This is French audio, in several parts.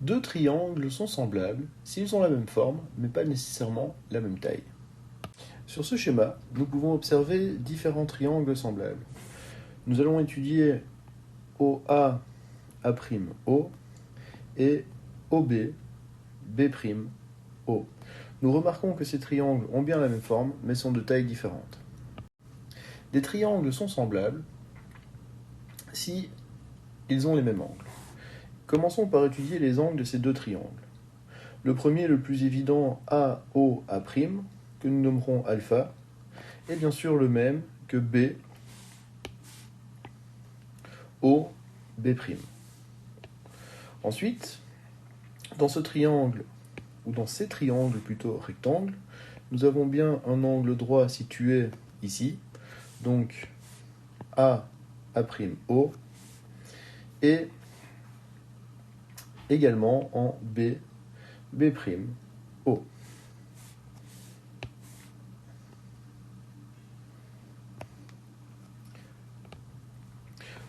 Deux triangles sont semblables s'ils ont la même forme, mais pas nécessairement la même taille. Sur ce schéma, nous pouvons observer différents triangles semblables. Nous allons étudier OA, A'O et OB, B'O. Nous remarquons que ces triangles ont bien la même forme, mais sont de tailles différentes. Des triangles sont semblables si ils ont les mêmes angles. Commençons par étudier les angles de ces deux triangles. Le premier, le plus évident, AOA', que nous nommerons alpha, est bien sûr le même que BOB'. Ensuite, dans ce triangle, ou dans ces triangles plutôt rectangles, nous avons bien un angle droit situé ici, donc AO, et également en B'O.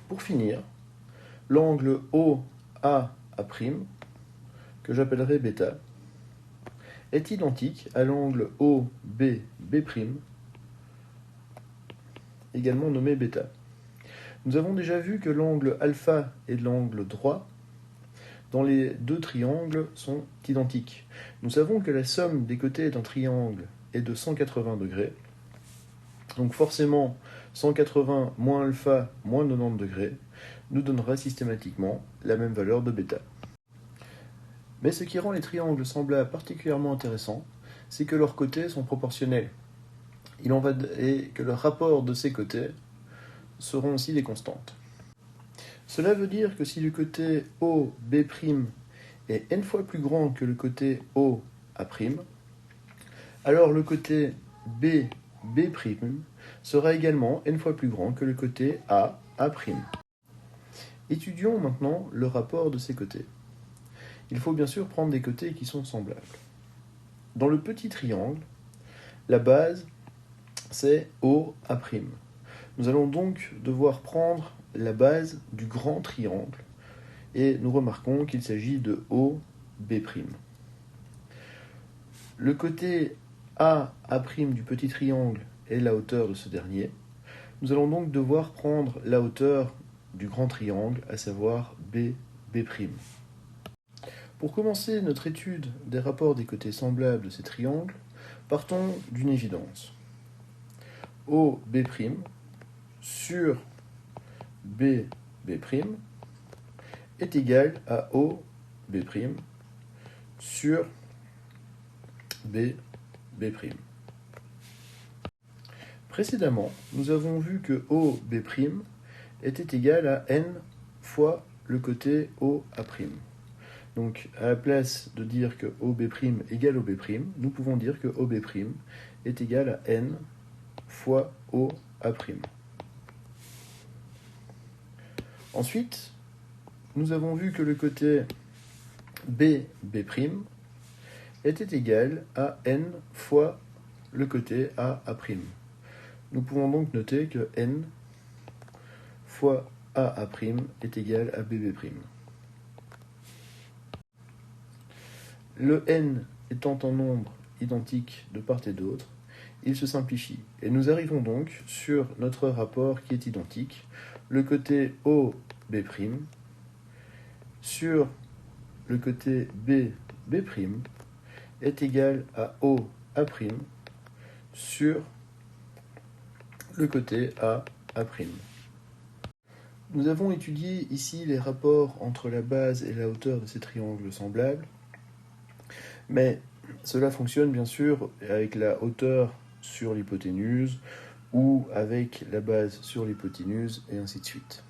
Pour finir, l'angle OAA', que j'appellerai β, est identique à l'angle OBB', également nommé β. Nous avons déjà vu que l'angle alpha et l'angle droit dans les deux triangles sont identiques. Nous savons que la somme des côtés d'un triangle est de 180 degrés. Donc forcément, 180 moins alpha moins 90 degrés nous donnera systématiquement la même valeur de β. Mais ce qui rend les triangles semblables particulièrement intéressants, c'est que leurs côtés sont proportionnels. Et que le rapport de ces côtés seront aussi des constantes. Cela veut dire que si le côté OB' est n fois plus grand que le côté OA', alors le côté BB' sera également n fois plus grand que le côté AA'. Étudions maintenant le rapport de ces côtés. Il faut bien sûr prendre des côtés qui sont semblables. Dans le petit triangle, la base, c'est OA'. Nous allons donc devoir prendre la base du grand triangle et nous remarquons qu'il s'agit de OB'. Le côté AA' du petit triangle est la hauteur de ce dernier. Nous allons donc devoir prendre la hauteur du grand triangle, à savoir BB'. Pour commencer notre étude des rapports des côtés semblables de ces triangles, partons d'une évidence. OB' sur BB' est égal à OB' sur BB'. Précédemment, nous avons vu que OB' était égal à n fois le côté OA'. Donc, à la place de dire que OB' égale OB', nous pouvons dire que OB' est égal à n fois OA'. Ensuite, nous avons vu que le côté BB' était égal à n fois le côté AA'. Nous pouvons donc noter que n fois AA' est égal à BB'. Le n étant un nombre identique de part et d'autre, il se simplifie. Et nous arrivons donc sur notre rapport qui est identique. Le côté OB' sur le côté BB' est égal à OA' sur le côté AA'. Nous avons étudié ici les rapports entre la base et la hauteur de ces triangles semblables, mais cela fonctionne bien sûr avec la hauteur sur l'hypoténuse ou avec la base sur l'hypoténuse et ainsi de suite.